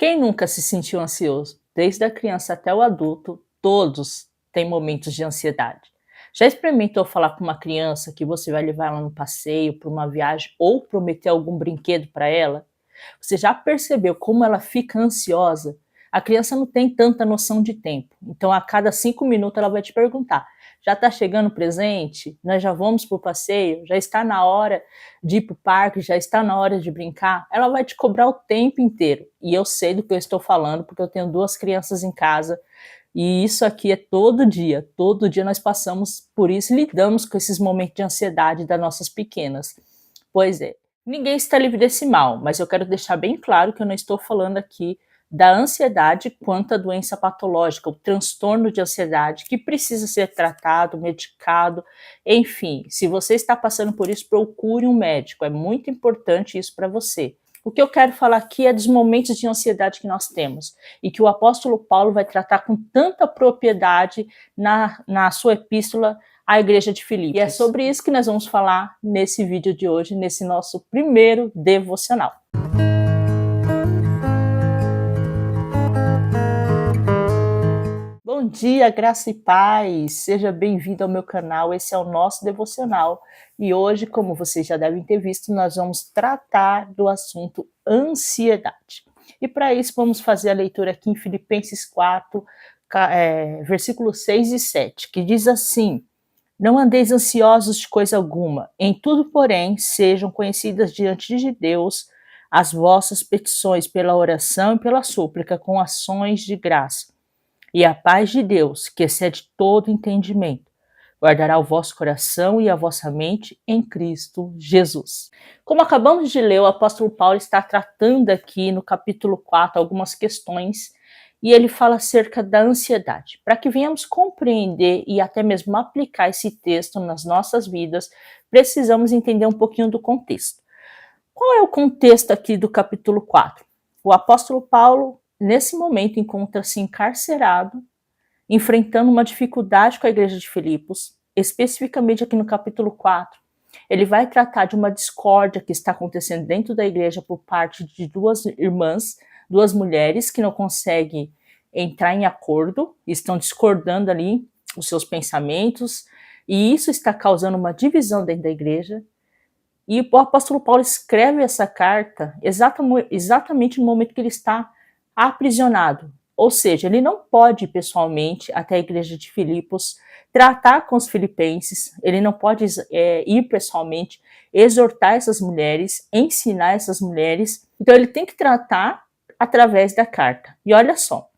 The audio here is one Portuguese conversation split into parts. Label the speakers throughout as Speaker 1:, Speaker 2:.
Speaker 1: Quem nunca se sentiu ansioso? Desde a criança até o adulto, todos têm momentos de ansiedade. Já experimentou falar para uma criança que você vai levar ela no passeio, para uma viagem ou prometer algum brinquedo para ela? Você já percebeu como ela fica ansiosa? A criança não tem tanta noção de tempo, então a cada 5 minutos ela vai te perguntar: já está chegando o presente? Nós já vamos para o passeio? Já está na hora de ir para o parque? Já está na hora de brincar? Ela vai te cobrar o tempo inteiro. E eu sei do que eu estou falando, porque eu tenho 2 crianças em casa e isso aqui é todo dia nós passamos por isso e lidamos com esses momentos de ansiedade das nossas pequenas. Pois é, ninguém está livre desse mal, mas eu quero deixar bem claro que eu não estou falando aqui da ansiedade quanto à doença patológica, o transtorno de ansiedade que precisa ser tratado, medicado, enfim, se você está passando por isso, procure um médico, é muito importante isso para você. O que eu quero falar aqui é dos momentos de ansiedade que nós temos e que o apóstolo Paulo vai tratar com tanta propriedade na sua epístola à igreja de Filipos. E é sobre isso que nós vamos falar nesse vídeo de hoje, nesse nosso primeiro devocional. Bom dia, graça e paz! Seja bem-vindo ao meu canal, esse é o nosso devocional. E hoje, como vocês já devem ter visto, nós vamos tratar do assunto ansiedade. E para isso vamos fazer a leitura aqui em Filipenses 4, versículos 6 e 7, que diz assim: não andeis ansiosos de coisa alguma, em tudo, porém, sejam conhecidas diante de Deus as vossas petições pela oração e pela súplica com ações de graça. E a paz de Deus, que excede todo entendimento, guardará o vosso coração e a vossa mente em Cristo Jesus. Como acabamos de ler, o apóstolo Paulo está tratando aqui no capítulo 4 algumas questões e ele fala acerca da ansiedade. Para que venhamos compreender e até mesmo aplicar esse texto nas nossas vidas, precisamos entender um pouquinho do contexto. Qual é o contexto aqui do capítulo 4? O apóstolo Paulo, nesse momento, encontra-se encarcerado, enfrentando uma dificuldade com a igreja de Filipos, especificamente aqui no capítulo 4. Ele vai tratar de uma discórdia que está acontecendo dentro da igreja por parte de 2 irmãs, 2 mulheres que não conseguem entrar em acordo, estão discordando ali os seus pensamentos, e isso está causando uma divisão dentro da igreja. E o apóstolo Paulo escreve essa carta exatamente no momento que ele está aprisionado. Ou seja, ele não pode ir pessoalmente até a igreja de Filipos, tratar com os filipenses, ele não pode ir pessoalmente, exortar essas mulheres, ensinar essas mulheres. Então ele tem que tratar através da carta. E olha só,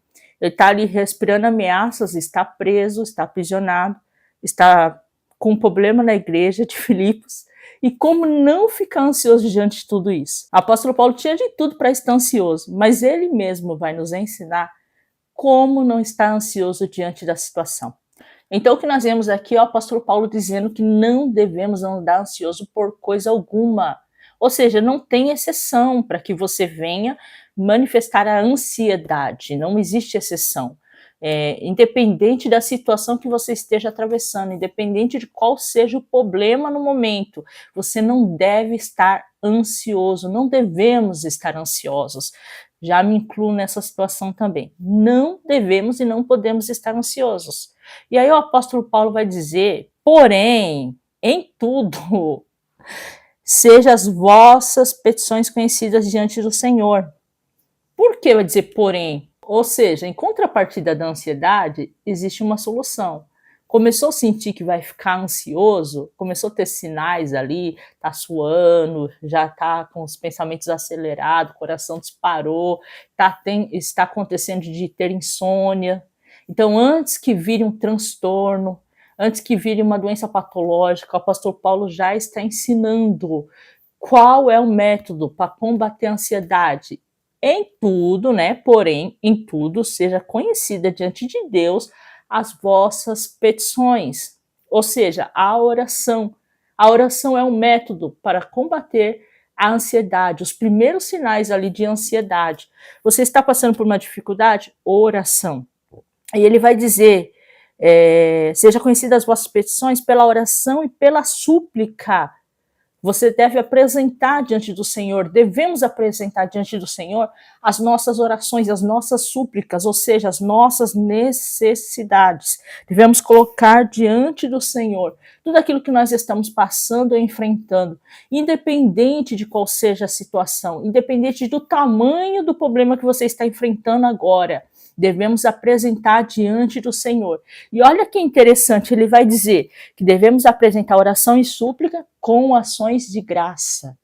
Speaker 1: ele está ali respirando ameaças, está preso, está aprisionado, está com um problema na igreja de Filipos. E como não ficar ansioso diante de tudo isso? O apóstolo Paulo tinha de tudo para estar ansioso, mas ele mesmo vai nos ensinar como não estar ansioso diante da situação. Então o que nós vemos aqui é o apóstolo Paulo dizendo que não devemos andar ansioso por coisa alguma. Ou seja, não tem exceção para que você venha manifestar a ansiedade, não existe exceção. Independente da situação que você esteja atravessando, independente de qual seja o problema no momento, você não deve estar ansioso, não devemos estar ansiosos. Já me incluo nessa situação também. Não devemos e não podemos estar ansiosos. E aí o apóstolo Paulo vai dizer, porém, em tudo, sejam as vossas petições conhecidas diante do Senhor. Por que vai dizer porém? Ou seja, em contrapartida da ansiedade, existe uma solução. Começou a sentir que vai ficar ansioso, começou a ter sinais ali, tá suando, já tá com os pensamentos acelerados, o coração disparou, está acontecendo de ter insônia. Então, antes que vire um transtorno, antes que vire uma doença patológica, o apóstolo Paulo já está ensinando qual é o método para combater a ansiedade. Em tudo, né? Porém, em tudo, seja conhecida diante de Deus as vossas petições. Ou seja, a oração. A oração é um método para combater a ansiedade, os primeiros sinais ali de ansiedade. Você está passando por uma dificuldade? Oração. E ele vai dizer, seja conhecida as vossas petições pela oração e pela súplica Você deve apresentar diante do Senhor, devemos apresentar diante do Senhor as nossas orações, as nossas súplicas, ou seja, as nossas necessidades. Devemos colocar diante do Senhor tudo aquilo que nós estamos passando ou enfrentando, independente de qual seja a situação, independente do tamanho do problema que você está enfrentando agora. Devemos apresentar diante do Senhor. E olha que interessante, ele vai dizer que devemos apresentar oração e súplica com ações de graça.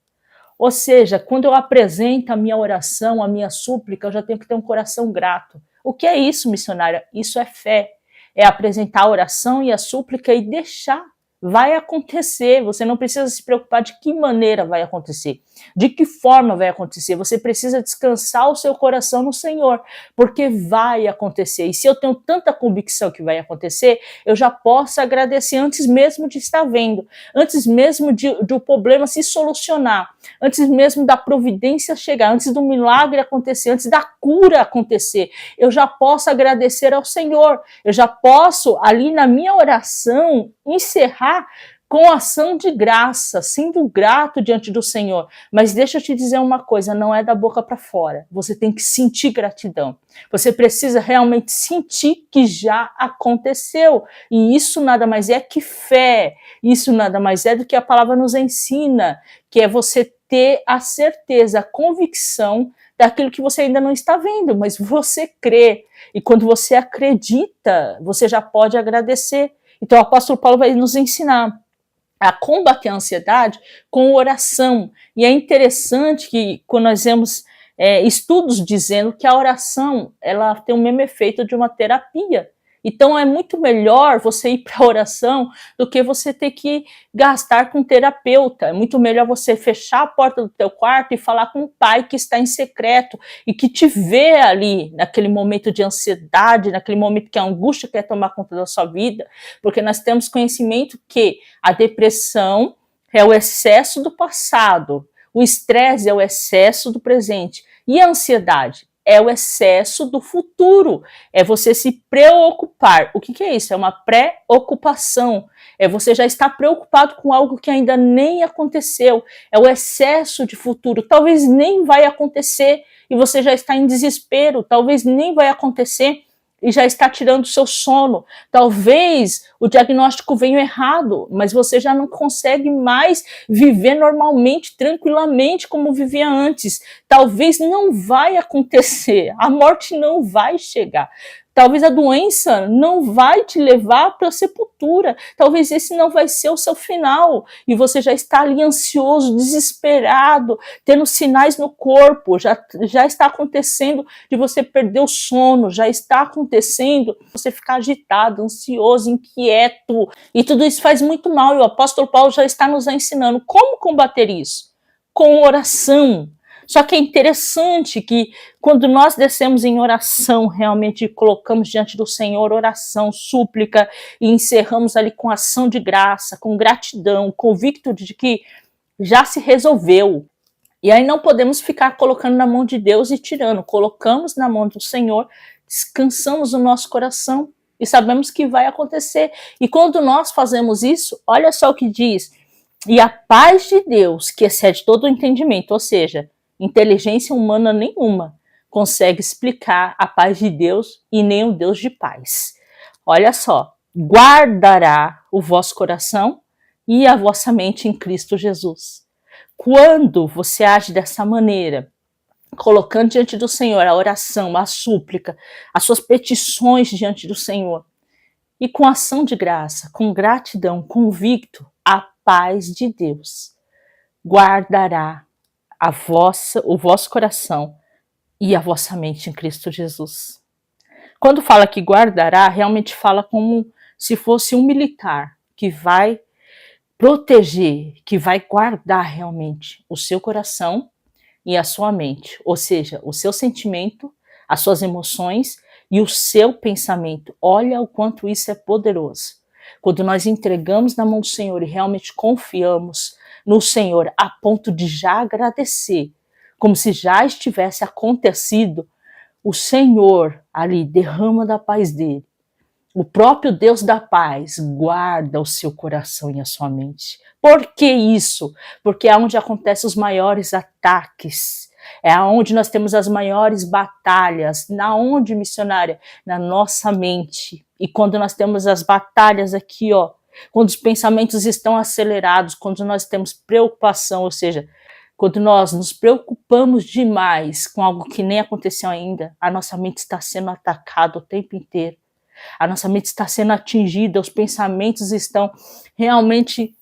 Speaker 1: Ou seja, quando eu apresento a minha oração, a minha súplica, eu já tenho que ter um coração grato. O que é isso, missionária? Isso é fé. É apresentar a oração e a súplica e deixar. Vai acontecer, você não precisa se preocupar de que maneira vai acontecer, de que forma vai acontecer, você precisa descansar o seu coração no Senhor, porque vai acontecer, e se eu tenho tanta convicção que vai acontecer, eu já posso agradecer antes mesmo de estar vendo, antes mesmo do problema se solucionar, antes mesmo da providência chegar, antes do milagre acontecer, antes da cura acontecer, eu já posso agradecer ao Senhor, eu já posso ali na minha oração encerrar com ação de graça, sendo grato diante do Senhor. Mas deixa eu te dizer uma coisa, não é da boca para fora. Você tem que sentir gratidão. Você precisa realmente sentir que já aconteceu. E isso nada mais é que fé. Isso nada mais é do que a palavra nos ensina, que é você ter a certeza, a convicção daquilo que você ainda não está vendo, mas você crê. E quando você acredita, você já pode agradecer. Então o apóstolo Paulo vai nos ensinar a combater a ansiedade com oração. E é interessante que quando nós vemos estudos dizendo que a oração ela tem o mesmo efeito de uma terapia. Então é muito melhor você ir para a oração do que você ter que gastar com um terapeuta. É muito melhor você fechar a porta do teu quarto e falar com o pai que está em secreto e que te vê ali naquele momento de ansiedade, naquele momento que a angústia quer tomar conta da sua vida, porque nós temos conhecimento que a depressão é o excesso do passado, o estresse é o excesso do presente e a ansiedade é o excesso do futuro, é você se preocupar. O que é isso? É uma pré-ocupação, é você já estar preocupado com algo que ainda nem aconteceu, é o excesso de futuro, talvez nem vai acontecer e você já está em desespero, talvez nem vai acontecer e já está tirando o seu sono. Talvez o diagnóstico venha errado, mas você já não consegue mais viver normalmente, tranquilamente, como vivia antes. Talvez não vai acontecer, a morte não vai chegar. Talvez a doença não vai te levar para a sepultura. Talvez esse não vai ser o seu final. E você já está ali ansioso, desesperado, tendo sinais no corpo. Já está acontecendo de você perder o sono. Já está acontecendo de você ficar agitado, ansioso, inquieto. E tudo isso faz muito mal. E o apóstolo Paulo já está nos ensinando como combater isso. Com oração. Só que é interessante que quando nós descemos em oração, realmente colocamos diante do Senhor oração, súplica, e encerramos ali com ação de graça, com gratidão, convicto de que já se resolveu. E aí não podemos ficar colocando na mão de Deus e tirando, colocamos na mão do Senhor, descansamos o nosso coração e sabemos que vai acontecer. E quando nós fazemos isso, olha só o que diz, e a paz de Deus, que excede todo o entendimento, ou seja, inteligência humana nenhuma consegue explicar a paz de Deus e nem o Deus de paz. Olha só, guardará o vosso coração e a vossa mente em Cristo Jesus. Quando você age dessa maneira, colocando diante do Senhor a oração, a súplica, as suas petições diante do Senhor, e com ação de graça, com gratidão, convicto, a paz de Deus guardará o vosso coração e a vossa mente em Cristo Jesus. Quando fala que guardará, realmente fala como se fosse um militar que vai proteger, que vai guardar realmente o seu coração e a sua mente, ou seja, o seu sentimento, as suas emoções e o seu pensamento. Olha o quanto isso é poderoso. Quando nós entregamos na mão do Senhor e realmente confiamos no Senhor a ponto de já agradecer, como se já estivesse acontecido, o Senhor ali derrama da paz dele. O próprio Deus da paz guarda o seu coração e a sua mente. Por que isso? Porque é onde acontecem os maiores ataques. É onde nós temos as maiores batalhas. Na onde, missionária? Na nossa mente. E quando nós temos as batalhas aqui, ó, quando os pensamentos estão acelerados, quando nós temos preocupação, ou seja, quando nós nos preocupamos demais com algo que nem aconteceu ainda, a nossa mente está sendo atacada o tempo inteiro. A nossa mente está sendo atingida, os pensamentos estão realmente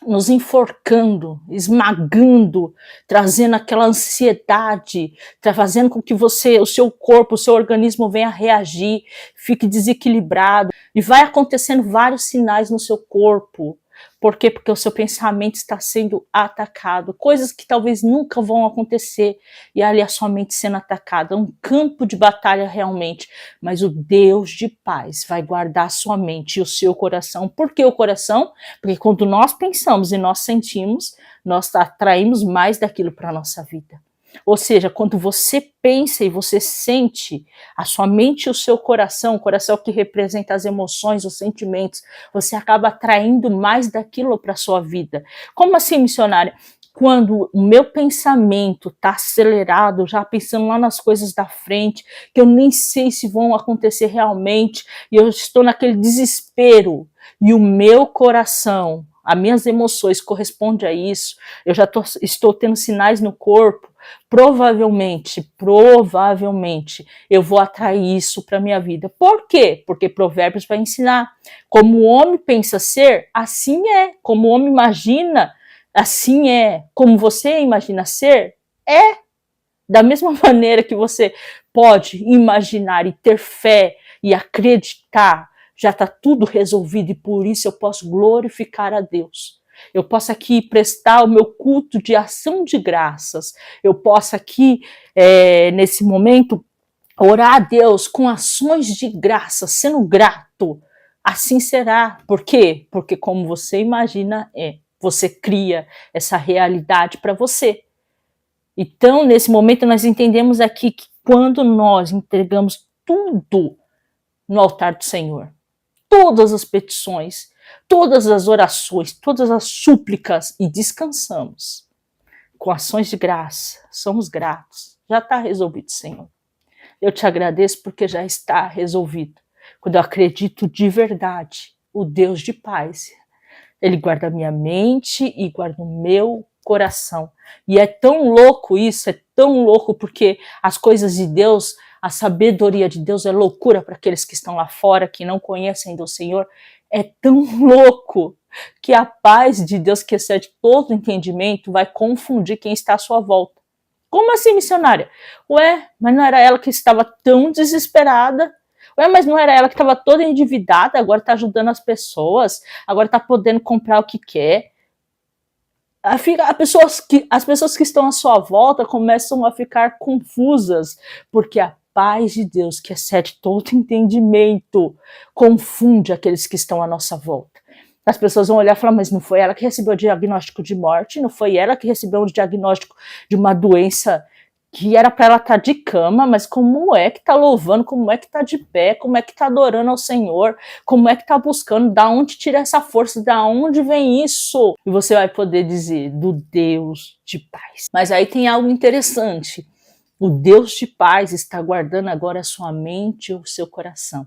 Speaker 1: nos enforcando, esmagando, trazendo aquela ansiedade, fazendo com que você, o seu corpo, o seu organismo venha a reagir, fique desequilibrado, e vai acontecendo vários sinais no seu corpo. Por quê? Porque o seu pensamento está sendo atacado, coisas que talvez nunca vão acontecer, e ali a sua mente sendo atacada, um campo de batalha realmente, mas o Deus de paz vai guardar a sua mente e o seu coração. Por que o coração? Porque quando nós pensamos e nós sentimos, nós atraímos mais daquilo para a nossa vida. Ou seja, quando você pensa e você sente, a sua mente e o seu coração, o coração que representa as emoções, os sentimentos, você acaba atraindo mais daquilo para a sua vida. Como assim, missionária? Quando o meu pensamento está acelerado, já pensando lá nas coisas da frente, que eu nem sei se vão acontecer realmente, e eu estou naquele desespero, e o meu coração, as minhas emoções correspondem a isso, eu já estou tendo sinais no corpo, provavelmente, eu vou atrair isso para minha vida. Por quê? Porque Provérbios vai ensinar. Como o homem pensa ser, assim é. Como o homem imagina, assim é. Como você imagina ser, é. Da mesma maneira que você pode imaginar e ter fé e acreditar, já está tudo resolvido e por isso eu posso glorificar a Deus. Eu posso aqui prestar o meu culto de ação de graças. Eu posso aqui, nesse momento, orar a Deus com ações de graça, sendo grato. Assim será. Por quê? Porque como você imagina, você cria essa realidade para você. Então, nesse momento, nós entendemos aqui que quando nós entregamos tudo no altar do Senhor, todas as petições, todas as orações, todas as súplicas e descansamos com ações de graça, somos gratos, já está resolvido, Senhor. Eu te agradeço porque já está resolvido. Quando eu acredito de verdade, o Deus de paz, Ele guarda a minha mente e guarda o meu coração. E é tão louco isso, é tão louco porque as coisas de Deus, a sabedoria de Deus é loucura para aqueles que estão lá fora, que não conhecem ainda o Senhor. É tão louco que a paz de Deus, que excede todo entendimento, vai confundir quem está à sua volta. Como assim, missionária? Ué, mas não era ela que estava tão desesperada? Ué, mas não era ela que estava toda endividada, agora está ajudando as pessoas, agora está podendo comprar o que quer? As pessoas que estão à sua volta começam a ficar confusas, porque a paz de Deus, que excede todo entendimento, confunde aqueles que estão à nossa volta. As pessoas vão olhar e falar, mas não foi ela que recebeu o diagnóstico de morte, não foi ela que recebeu o diagnóstico de uma doença que era para ela estar de cama, mas como é que está louvando, como é que está de pé, como é que está adorando ao Senhor, como é que está buscando, da onde tira essa força, da onde vem isso? E você vai poder dizer, do Deus de paz. Mas aí tem algo interessante, o Deus de paz está guardando agora a sua mente e o seu coração.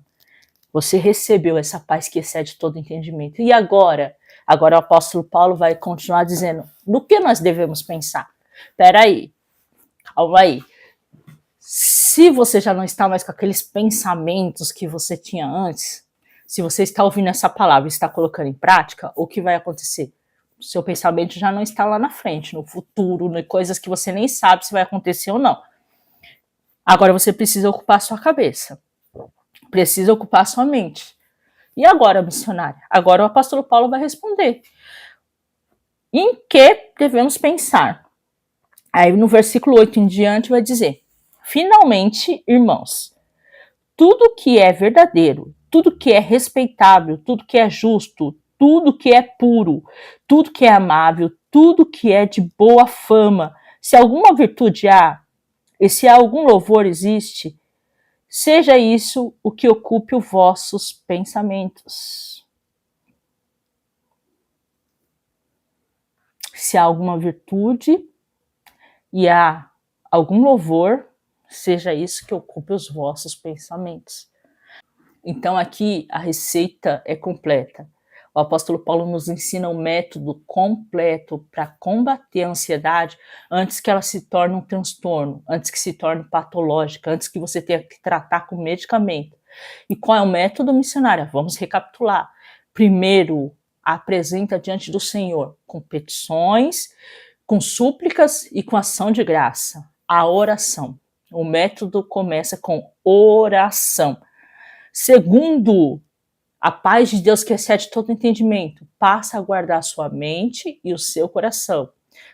Speaker 1: Você recebeu essa paz que excede todo entendimento. E agora? Agora o apóstolo Paulo vai continuar dizendo, no que nós devemos pensar? Peraí, calma aí. Se você já não está mais com aqueles pensamentos que você tinha antes, se você está ouvindo essa palavra e está colocando em prática, o que vai acontecer? O seu pensamento já não está lá na frente, no futuro, em coisas que você nem sabe se vai acontecer ou não. Agora você precisa ocupar a sua cabeça. Precisa ocupar a sua mente. E agora, missionária? Agora o apóstolo Paulo vai responder. Em que devemos pensar? Aí no versículo 8 em diante vai dizer, finalmente, irmãos, tudo que é verdadeiro, tudo que é respeitável, tudo que é justo, tudo que é puro, tudo que é amável, tudo que é de boa fama, se alguma virtude há, e se algum louvor existe, Seja isso o que ocupe os vossos pensamentos. Se há alguma virtude e há algum louvor, seja isso que ocupe os vossos pensamentos. Então aqui a receita é completa. O apóstolo Paulo nos ensina um método completo para combater a ansiedade antes que ela se torne um transtorno, antes que se torne patológica, antes que você tenha que tratar com medicamento. E qual é o método, missionária? Vamos recapitular. Primeiro, apresenta diante do Senhor com petições, com súplicas e com ação de graça. A oração. O método começa com oração. Segundo, a paz de Deus que excede todo entendimento passa a guardar a sua mente e o seu coração,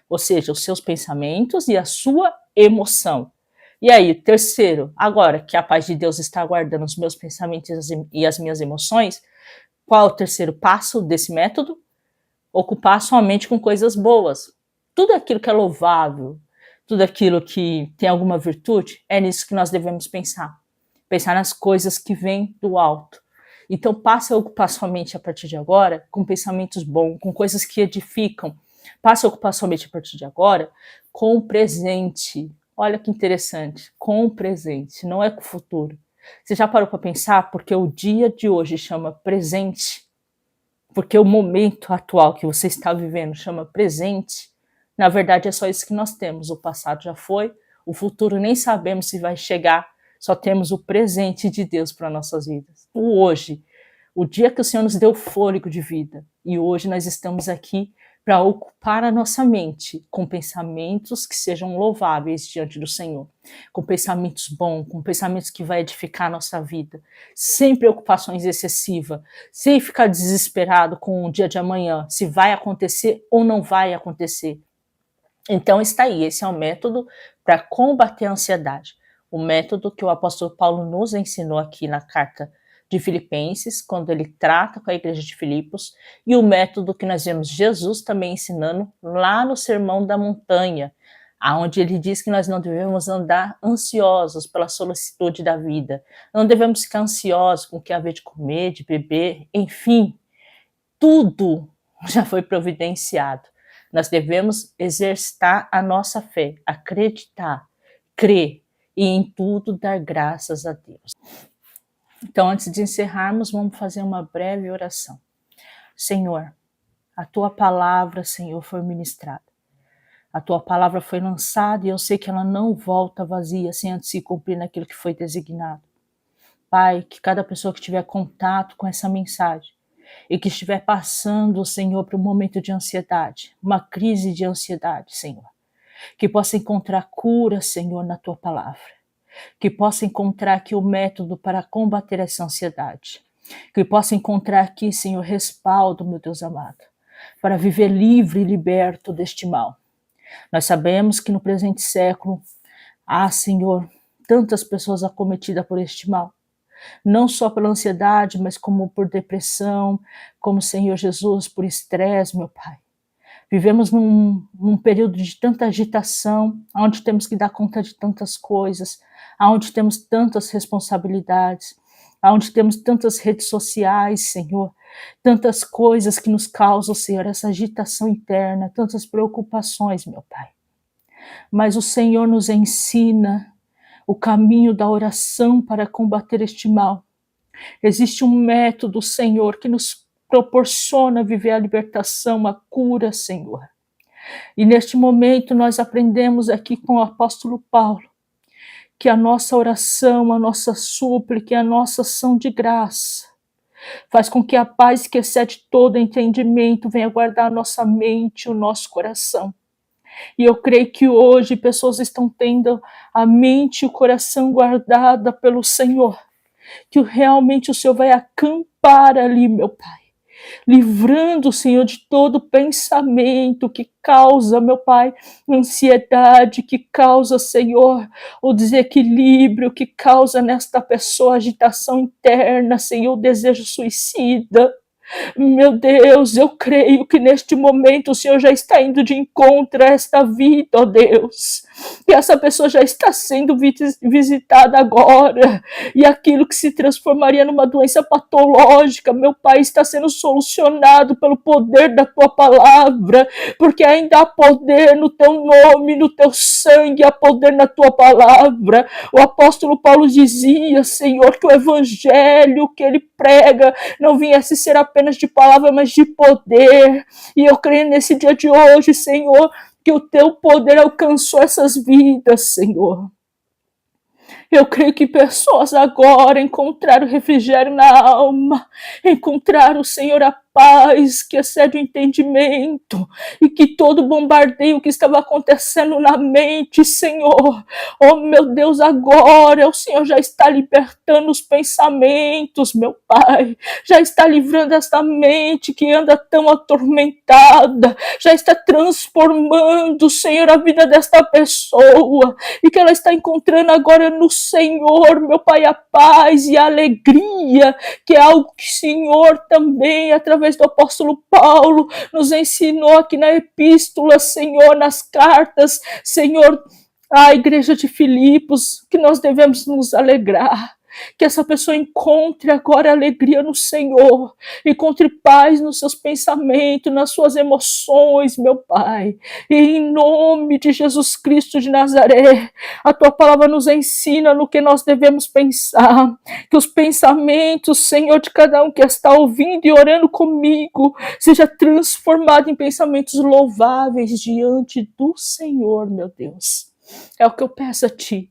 Speaker 1: ou seja, os seus pensamentos e a sua emoção. E aí, terceiro, agora que a paz de Deus está guardando os meus pensamentos e as minhas emoções, qual é o terceiro passo desse método? Ocupar a sua mente com coisas boas. Tudo aquilo que é louvável, tudo aquilo que tem alguma virtude, é nisso que nós devemos pensar. Pensar nas coisas que vêm do alto. Então, passe a ocupar sua mente a partir de agora com pensamentos bons, com coisas que edificam. Passe a ocupar sua mente a partir de agora com o presente. Olha que interessante, com o presente, não é com o futuro. Você já parou para pensar porque o dia de hoje chama presente? Porque o momento atual que você está vivendo chama presente? Na verdade, é só isso que nós temos. O passado já foi, o futuro nem sabemos se vai chegar, só temos o presente de Deus para nossas vidas. O hoje, o dia que o Senhor nos deu fôlego de vida. E hoje nós estamos aqui para ocupar a nossa mente com pensamentos que sejam louváveis diante do Senhor, com pensamentos bons, com pensamentos que vai edificar a nossa vida, sem preocupações excessivas, sem ficar desesperado com o dia de amanhã, se vai acontecer ou não vai acontecer. Então está aí, esse é o método para combater a ansiedade, o método que o apóstolo Paulo nos ensinou aqui na carta de Filipenses, quando ele trata com a igreja de Filipos, e o método que nós vemos Jesus também ensinando lá no Sermão da Montanha, aonde ele diz que nós não devemos andar ansiosos pela solicitude da vida, não devemos ficar ansiosos com o que haver de comer, de beber, enfim, tudo já foi providenciado. Nós devemos exercitar a nossa fé, acreditar, crer e em tudo dar graças a Deus. Então, antes de encerrarmos, vamos fazer uma breve oração. Senhor, a tua palavra, Senhor, foi ministrada. A tua palavra foi lançada e eu sei que ela não volta vazia sem antes se cumprir naquilo que foi designado. Pai, que cada pessoa que tiver contato com essa mensagem e que estiver passando, Senhor, por um momento de ansiedade, uma crise de ansiedade, Senhor, que possa encontrar cura, Senhor, na tua palavra. Que possa encontrar aqui o método para combater essa ansiedade. Que possa encontrar aqui, Senhor, respaldo, meu Deus amado, para viver livre e liberto deste mal. Nós sabemos que no presente século há, Senhor, tantas pessoas acometidas por este mal. Não só pela ansiedade, mas como por depressão, como, Senhor Jesus, por estresse, meu Pai. Vivemos num período de tanta agitação, onde temos que dar conta de tantas coisas, onde temos tantas responsabilidades, onde temos tantas redes sociais, Senhor, tantas coisas que nos causam, Senhor, essa agitação interna, tantas preocupações, meu Pai. Mas o Senhor nos ensina o caminho da oração para combater este mal. Existe um método, Senhor, que nos proporciona viver a libertação, a cura, Senhor. E neste momento nós aprendemos aqui com o apóstolo Paulo que a nossa oração, a nossa súplica, a nossa ação de graça faz com que a paz que excede todo entendimento venha guardar a nossa mente, o nosso coração. E eu creio que hoje pessoas estão tendo a mente e o coração guardada pelo Senhor, que realmente o Senhor vai acampar ali, meu Pai, livrando o Senhor de todo pensamento que causa, meu Pai, ansiedade, que causa, Senhor, o desequilíbrio, que causa nesta pessoa agitação interna, Senhor, o desejo suicida. Meu Deus, eu creio que neste momento o Senhor já está indo de encontro a esta vida, ó Deus. que essa pessoa já está sendo visitada agora, e aquilo que se transformaria numa doença patológica, meu Pai, está sendo solucionado pelo poder da tua palavra, porque ainda há poder no teu nome, no teu sangue, há poder na tua palavra. O apóstolo Paulo dizia, Senhor, que o evangelho que ele prega não viesse ser apenas de palavra, mas de poder. E eu creio nesse dia de hoje, Senhor, que o teu poder alcançou essas vidas, Senhor. Eu creio que pessoas agora encontraram refrigério na alma, encontraram, Senhor, a paz que excede o entendimento, e que todo bombardeio que estava acontecendo na mente, Senhor, oh meu Deus, agora o Senhor já está libertando os pensamentos, meu Pai, já está livrando esta mente que anda tão atormentada, já está transformando, Senhor, a vida desta pessoa, e que ela está encontrando agora no Senhor, meu Pai, a paz e a alegria, que é algo que o Senhor também, através do apóstolo Paulo, nos ensinou aqui na epístola, Senhor, nas cartas, Senhor, à igreja de Filipos, que nós devemos nos alegrar. Que essa pessoa encontre agora alegria no Senhor, encontre paz nos seus pensamentos, nas suas emoções, meu Pai. E em nome de Jesus Cristo de Nazaré, a tua palavra nos ensina no que nós devemos pensar. Que os pensamentos, Senhor, de cada um que está ouvindo e orando comigo, seja transformado em pensamentos louváveis diante do Senhor, meu Deus. É o que eu peço a Ti.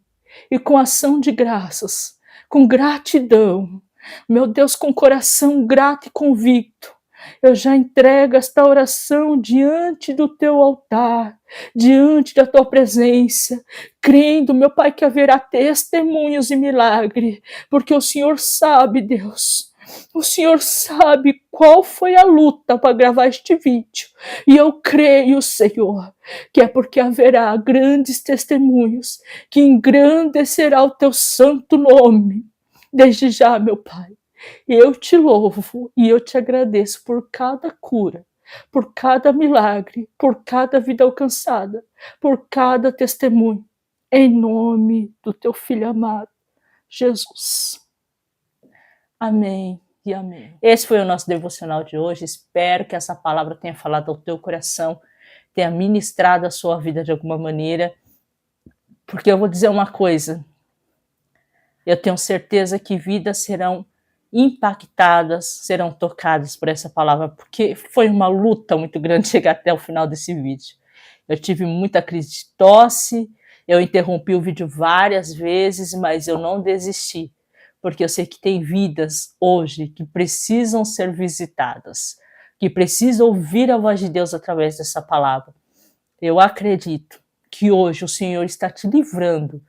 Speaker 1: E com ação de graças, com gratidão, meu Deus, com coração grato e convicto, eu já entrego esta oração diante do teu altar, diante da tua presença, crendo, meu Pai, que haverá testemunhos e milagre, porque o Senhor sabe, Deus, o Senhor sabe qual foi a luta para gravar este vídeo, e eu creio, Senhor, que é porque haverá grandes testemunhos, que engrandecerá o teu santo nome. Desde já, meu Pai, eu te louvo e eu te agradeço por cada cura, por cada milagre, por cada vida alcançada, por cada testemunho, em nome do teu Filho amado, Jesus. Amém e amém. Esse foi o nosso devocional de hoje. Espero que essa palavra tenha falado ao teu coração, tenha ministrado a sua vida de alguma maneira, porque eu vou dizer uma coisa, eu tenho certeza que vidas serão impactadas, serão tocadas por essa palavra, porque foi uma luta muito grande chegar até o final desse vídeo. Eu tive muita crise de tosse, eu interrompi o vídeo várias vezes, mas eu não desisti, porque eu sei que tem vidas hoje que precisam ser visitadas, que precisam ouvir a voz de Deus através dessa palavra. Eu acredito que hoje o Senhor está te livrando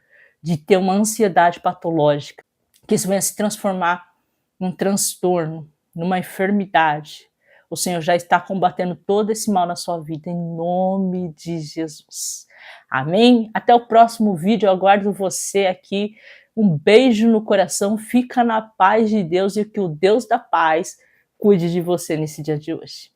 Speaker 1: de ter uma ansiedade patológica, que isso venha se transformar num transtorno, numa enfermidade. O Senhor já está combatendo todo esse mal na sua vida, em nome de Jesus. Amém? Até o próximo vídeo, eu aguardo você aqui. Um beijo no coração, fica na paz de Deus e que o Deus da paz cuide de você nesse dia de hoje.